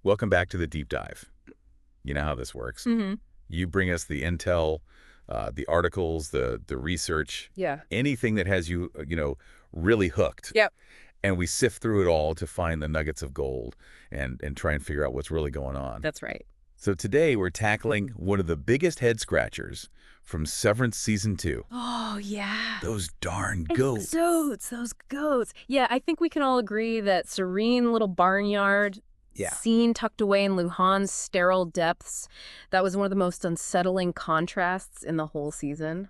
welcome back to the deep dive. You know how this works. Mm-hmm. You bring us the intel, the articles, the research, Yeah. anything that has you, really hooked. Yep. And we sift through it all to find the nuggets of gold and try and figure out what's really going on. That's right. So today we're tackling one of the biggest head scratchers from Severance Season 2. Oh, yeah. Those darn goats. Those goats. Yeah, I think we can all agree that serene little barnyard scene tucked away in Luhan's sterile depths, that was one of the most unsettling contrasts in the whole season.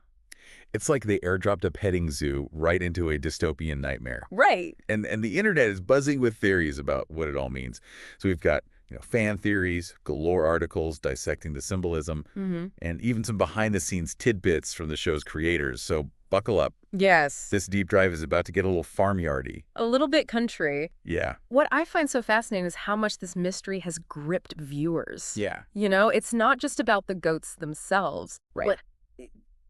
It's like they airdropped a petting zoo right into a dystopian nightmare. Right. And the internet is buzzing with theories about what it all means. So we've got fan theories, galore articles dissecting the symbolism, and even some behind-the-scenes tidbits from the show's creators. So buckle up. Yes. This deep dive is about to get a little farmyardy. A little bit country. Yeah. What I find so fascinating is how much this mystery has gripped viewers. Yeah. It's not just about the goats themselves. Right.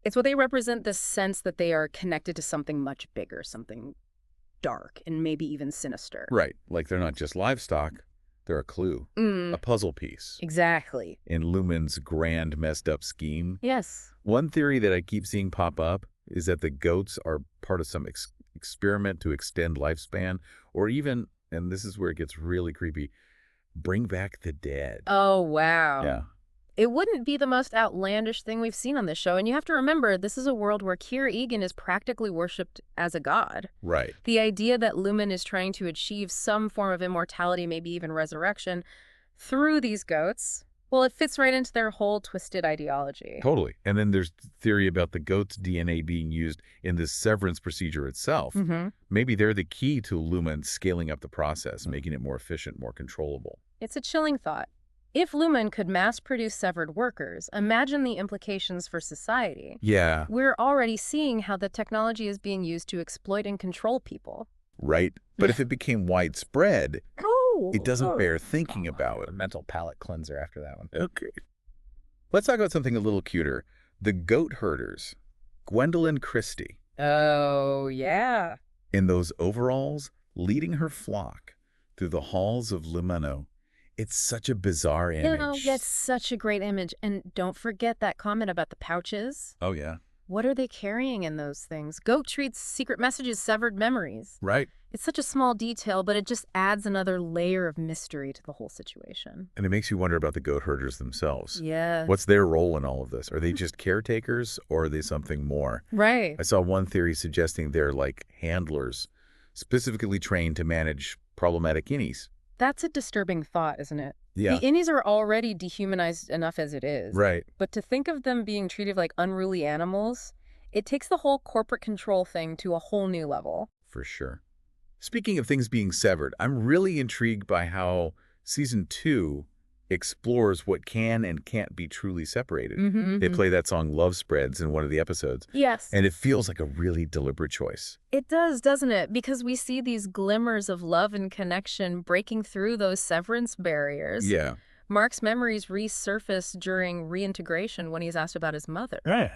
It's what they represent, the sense that they are connected to something much bigger, something dark and maybe even sinister. Right. Like they're not just livestock. They're a clue, a puzzle piece. Exactly. In Lumon's grand messed up scheme. Yes. One theory that I keep seeing pop up is that the goats are part of some experiment to extend lifespan, or even, and this is where it gets really creepy, bring back the dead. Oh, wow. Yeah. It wouldn't be the most outlandish thing we've seen on this show. And you have to remember, this is a world where Keir Egan is practically worshipped as a god. Right. The idea that Lumon is trying to achieve some form of immortality, maybe even resurrection, through these goats, well, it fits right into their whole twisted ideology. Totally. And then there's theory about the goat's DNA being used in this severance procedure itself. Maybe they're the key to Lumon scaling up the process, making it more efficient, more controllable. It's a chilling thought. If Lumon could mass-produce severed workers, imagine the implications for society. Yeah. We're already seeing how the technology is being used to exploit and control people. Right. But if it became widespread, it doesn't bear thinking about. A mental palate cleanser after that one. Okay. Let's talk about something a little cuter. The goat herders. Gwendolyn Christie. Oh, yeah. In those overalls, leading her flock through the halls of Lumano. It's such a bizarre image. That's such a great image. And don't forget that comment about the pouches. Oh, yeah. What are they carrying in those things? Goat treats secret messages, severed memories. Right. It's such a small detail, but it just adds another layer of mystery to the whole situation. And it makes you wonder about the goat herders themselves. Yeah. What's their role in all of this? Are they just caretakers or are they something more? Right. I saw one theory suggesting they're like handlers, specifically trained to manage problematic innies. That's a disturbing thought, isn't it? Yeah. The innies are already dehumanized enough as it is. Right. But to think of them being treated like unruly animals, it takes the whole corporate control thing to a whole new level. For sure. Speaking of things being severed, I'm really intrigued by how Season 2 explores what can and can't be truly separated. They play that song Love Spreads in one of the episodes. Yes. And it feels like a really deliberate choice. It does, doesn't it? Because we see these glimmers of love and connection breaking through those severance barriers. Yeah. Mark's memories resurface during reintegration when he's asked about his mother. Right.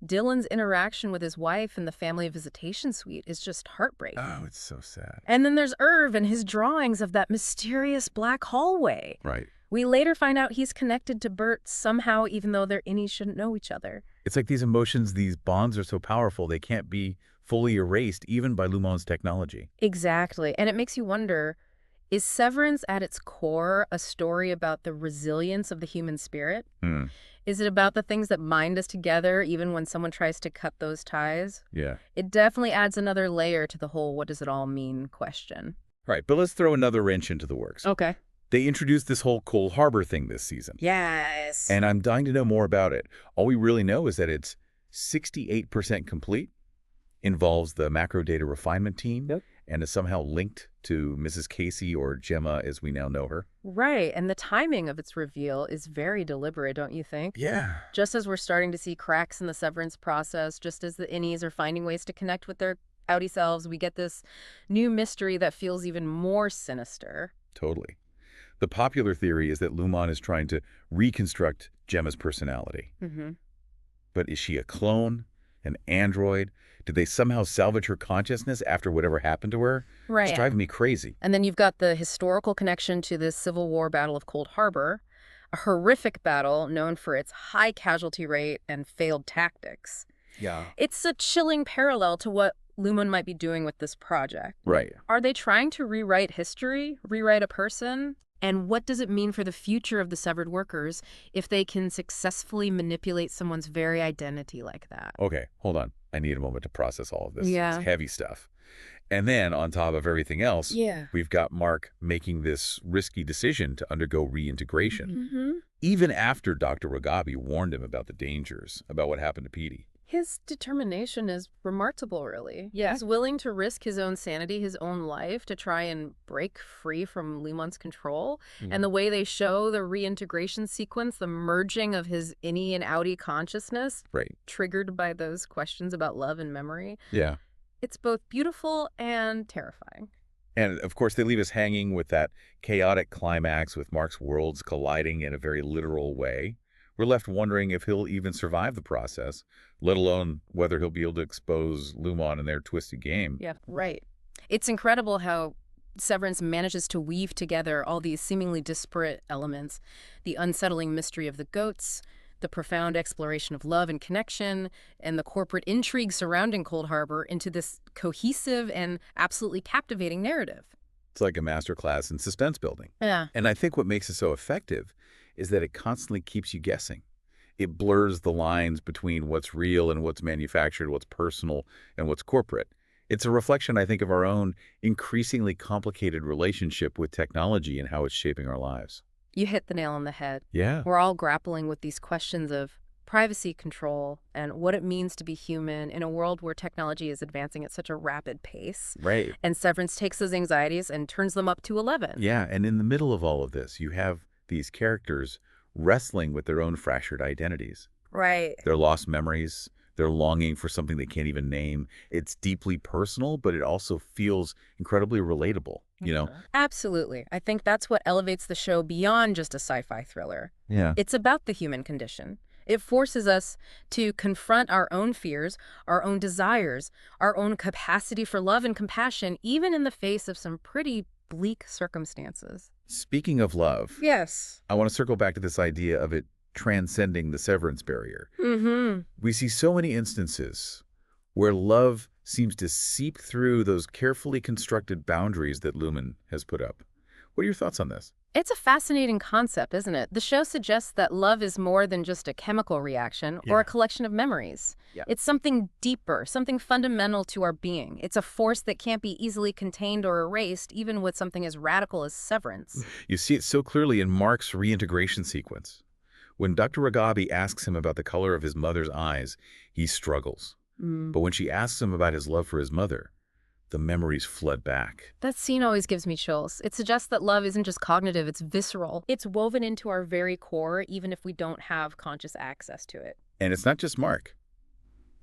Dylan's interaction with his wife in the family visitation suite is just heartbreaking. Oh, it's so sad. And then there's Irv and his drawings of that mysterious black hallway. Right. We later find out he's connected to Bert somehow, even though their innies shouldn't know each other. It's like these emotions, these bonds are so powerful, they can't be fully erased even by Lumon's technology. Exactly. And it makes you wonder, is Severance at its core a story about the resilience of the human spirit? Is it about the things that bind us together even when someone tries to cut those ties? Yeah. It definitely adds another layer to the whole what does it all mean question. Right, but let's throw another wrench into the works. Okay. They introduced this whole Cole Harbor thing this season. Yes. And I'm dying to know more about it. All we really know is that it's 68% complete, involves the macro data refinement team, and is somehow linked to Mrs. Casey or Gemma as we now know her. Right, and the timing of its reveal is very deliberate, don't you think? Yeah. Just as we're starting to see cracks in the severance process, just as the innies are finding ways to connect with their outie selves, we get this new mystery that feels even more sinister. Totally. The popular theory is that Lumon is trying to reconstruct Gemma's personality. But is she a clone? An android? Did they somehow salvage her consciousness after whatever happened to her? Right. It's driving me crazy. And then you've got the historical connection to the Civil War Battle of Cold Harbor, a horrific battle known for its high casualty rate and failed tactics. Yeah. It's a chilling parallel to what Lumon might be doing with this project. Right. Are they trying to rewrite history, rewrite a person? And what does it mean for the future of the severed workers if they can successfully manipulate someone's very identity like that? Okay, hold on. I need a moment to process all of this. Yeah. It's heavy stuff. And then, on top of everything else, we've got Mark making this risky decision to undergo reintegration, even after Dr. Ragabi warned him about the dangers, about what happened to Petey. His determination is remarkable, really. Yeah. He's willing to risk his own sanity, his own life, to try and break free from Lumon's control. And the way they show the reintegration sequence, the merging of his innie and outie consciousness, triggered by those questions about love and memory. Yeah. It's both beautiful and terrifying. And, of course, they leave us hanging with that chaotic climax with Mark's worlds colliding in a very literal way. We're left wondering if he'll even survive the process, let alone whether he'll be able to expose Lumon and their twisted game. Yeah, right. It's incredible how Severance manages to weave together all these seemingly disparate elements, the unsettling mystery of the goats, the profound exploration of love and connection, and the corporate intrigue surrounding Cold Harbor into this cohesive and absolutely captivating narrative. It's like a masterclass in suspense building. Yeah. And I think what makes it so effective is that it constantly keeps you guessing. It blurs the lines between what's real and what's manufactured, what's personal and what's corporate. It's a reflection, I think, of our own increasingly complicated relationship with technology and how it's shaping our lives. You hit the nail on the head. Yeah. We're all grappling with these questions of privacy control and what it means to be human in a world where technology is advancing at such a rapid pace. Right. And Severance takes those anxieties and turns them up to 11. Yeah, and in the middle of all of this, you have these characters wrestling with their own fractured identities. Right. Their lost memories, their longing for something they can't even name. It's deeply personal, but it also feels incredibly relatable, you know? Absolutely. I think that's what elevates the show beyond just a sci-fi thriller. Yeah. It's about the human condition. It forces us to confront our own fears, our own desires, our own capacity for love and compassion, even in the face of some pretty bleak circumstances. Speaking of love, Yes. I want to circle back to this idea of it transcending the severance barrier. We see so many instances where love seems to seep through those carefully constructed boundaries that Lumon has put up. What are your thoughts on this? It's a fascinating concept, isn't it? The show suggests that love is more than just a chemical reaction or a collection of memories. Yeah. It's something deeper, something fundamental to our being. It's a force that can't be easily contained or erased, even with something as radical as severance. You see it so clearly in Mark's reintegration sequence. When Dr. Ragabi asks him about the color of his mother's eyes, he struggles. But when she asks him about his love for his mother, the memories flood back. That scene always gives me chills. It suggests that love isn't just cognitive, it's visceral. It's woven into our very core, even if we don't have conscious access to it. And it's not just Mark.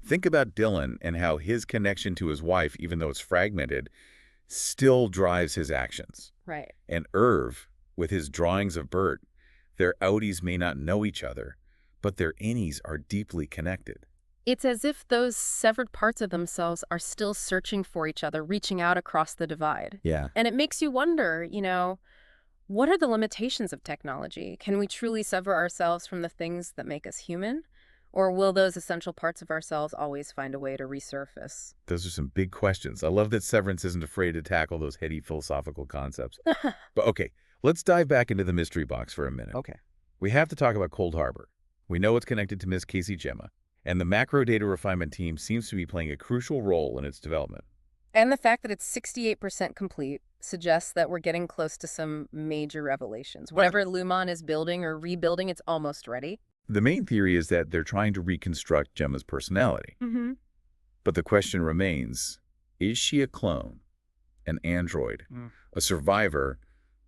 Think about Dylan and how his connection to his wife, even though it's fragmented, still drives his actions. Right. And Irv, with his drawings of Bert, their outies may not know each other, but their innies are deeply connected. It's as if those severed parts of themselves are still searching for each other, reaching out across the divide. Yeah. And it makes you wonder, what are the limitations of technology? Can we truly sever ourselves from the things that make us human? Or will those essential parts of ourselves always find a way to resurface? Those are some big questions. I love that Severance isn't afraid to tackle those heady philosophical concepts. But okay, let's dive back into the mystery box for a minute. Okay. We have to talk about Cold Harbor. We know it's connected to Miss Casey Gemma, and the macro data refinement team seems to be playing a crucial role in its development. And the fact that it's 68% complete suggests that we're getting close to some major revelations. Whatever Lumon is building or rebuilding, it's almost ready. The main theory is that they're trying to reconstruct Gemma's personality. But the question remains, is she a clone, an android, a survivor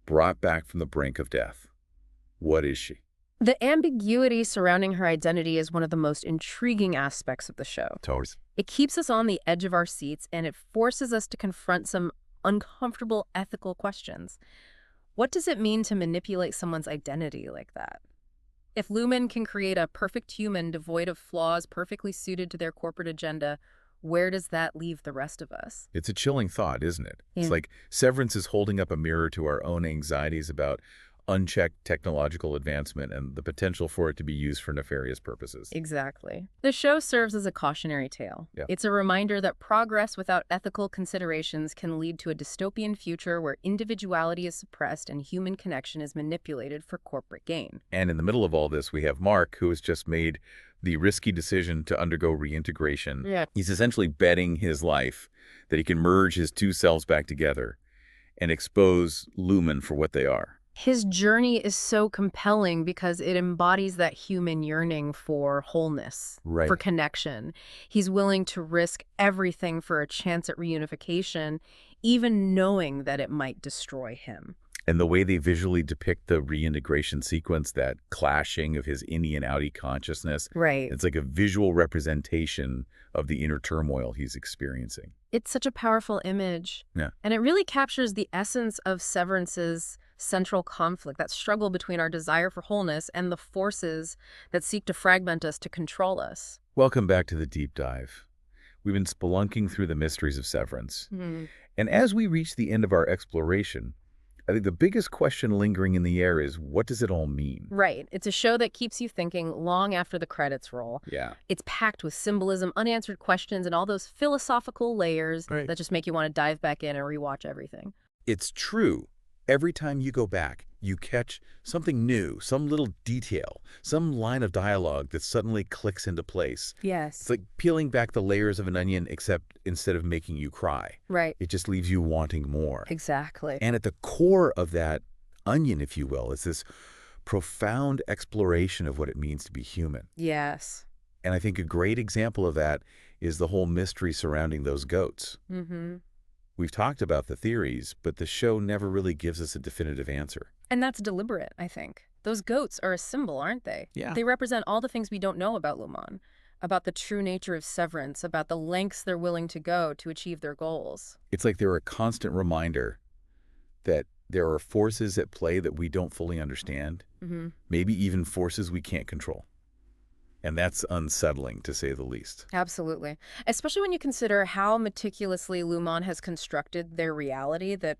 brought back from the brink of death? What is she? The ambiguity surrounding her identity is one of the most intriguing aspects of the show. Totally. It keeps us on the edge of our seats, and it forces us to confront some uncomfortable ethical questions. What does it mean to manipulate someone's identity like that? If Lumon can create a perfect human devoid of flaws, perfectly suited to their corporate agenda, where does that leave the rest of us? It's a chilling thought, isn't it? Yeah. It's like Severance is holding up a mirror to our own anxieties about unchecked technological advancement and the potential for it to be used for nefarious purposes. Exactly. The show serves as a cautionary tale. Yeah. It's a reminder that progress without ethical considerations can lead to a dystopian future where individuality is suppressed and human connection is manipulated for corporate gain. And in the middle of all this, we have Mark, who has just made the risky decision to undergo reintegration. Yeah. He's essentially betting his life that he can merge his two selves back together and expose Lumon for what they are. His journey is so compelling because it embodies that human yearning for wholeness, Right. for connection. He's willing to risk everything for a chance at reunification, even knowing that it might destroy him. And the way they visually depict the reintegration sequence, that clashing of his innie and outie consciousness, Right. it's like a visual representation of the inner turmoil he's experiencing. It's such a powerful image. Yeah. And it really captures the essence of Severance's central conflict, that struggle between our desire for wholeness and the forces that seek to fragment us to control us. Welcome back to the deep dive. We've been spelunking through the mysteries of Severance. And as we reach the end of our exploration, I think the biggest question lingering in the air is, what does it all mean? Right. It's a show that keeps you thinking long after the credits roll. Yeah. It's packed with symbolism, unanswered questions, and all those philosophical layers Right. that just make you want to dive back in and rewatch everything. It's true. Every time you go back, you catch something new, some little detail, some line of dialogue that suddenly clicks into place. Yes. It's like peeling back the layers of an onion, except instead of making you cry, Right. it just leaves you wanting more. Exactly. And at the core of that onion, if you will, is this profound exploration of what it means to be human. Yes. And I think a great example of that is the whole mystery surrounding those goats. Mm-hmm. We've talked about the theories, but the show never really gives us a definitive answer. And that's deliberate, I think. Those goats are a symbol, aren't they? Yeah. They represent all the things we don't know about Lumon, about the true nature of Severance, about the lengths they're willing to go to achieve their goals. It's like they're a constant reminder that there are forces at play that we don't fully understand, maybe even forces we can't control. And that's unsettling, to say the least. Absolutely. Especially when you consider how meticulously Lumon has constructed their reality, that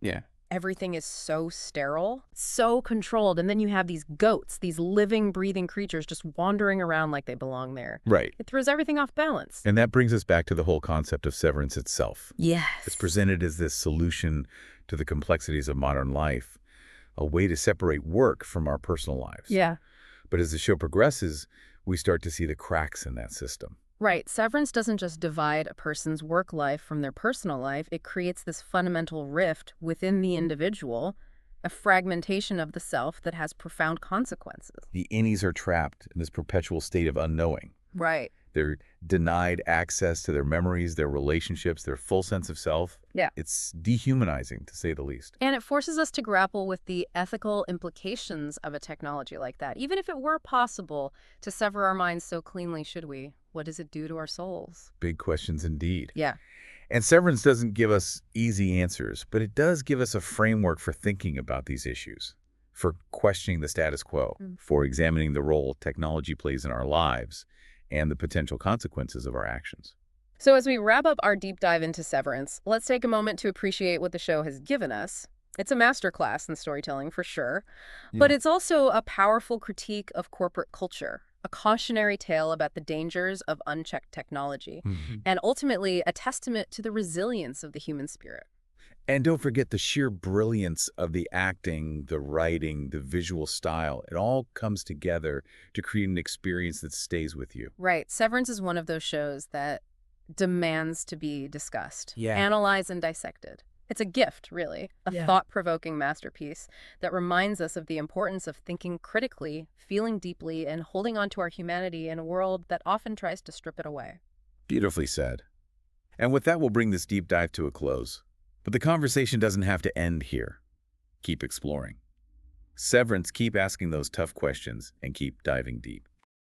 everything is so sterile, so controlled. And then you have these goats, these living, breathing creatures just wandering around like they belong there. Right. It throws everything off balance. And that brings us back to the whole concept of severance itself. Yes. It's presented as this solution to the complexities of modern life, a way to separate work from our personal lives. Yeah. But as the show progresses, we start to see the cracks in that system. Right. Severance doesn't just divide a person's work life from their personal life. It creates this fundamental rift within the individual, a fragmentation of the self that has profound consequences. The innies are trapped in this perpetual state of unknowing. Right. They're denied access to their memories, their relationships, their full sense of self. Yeah. It's dehumanizing, to say the least. And it forces us to grapple with the ethical implications of a technology like that. Even if it were possible to sever our minds so cleanly, should we? What does it do to our souls? Big questions indeed. Yeah. And Severance doesn't give us easy answers, but it does give us a framework for thinking about these issues, for questioning the status quo, for examining the role technology plays in our lives, and the potential consequences of our actions. So as we wrap up our deep dive into Severance, let's take a moment to appreciate what the show has given us. It's a masterclass in storytelling, for sure, but it's also a powerful critique of corporate culture, a cautionary tale about the dangers of unchecked technology, and ultimately a testament to the resilience of the human spirit. And don't forget the sheer brilliance of the acting, the writing, the visual style. It all comes together to create an experience that stays with you. Right. Severance is one of those shows that demands to be discussed, analyzed, and dissected. It's a gift, really, a thought-provoking masterpiece that reminds us of the importance of thinking critically, feeling deeply, and holding on to our humanity in a world that often tries to strip it away. Beautifully said. And with that, we'll bring this deep dive to a close. But the conversation doesn't have to end here. Keep exploring. Severance, keep asking those tough questions and keep diving deep.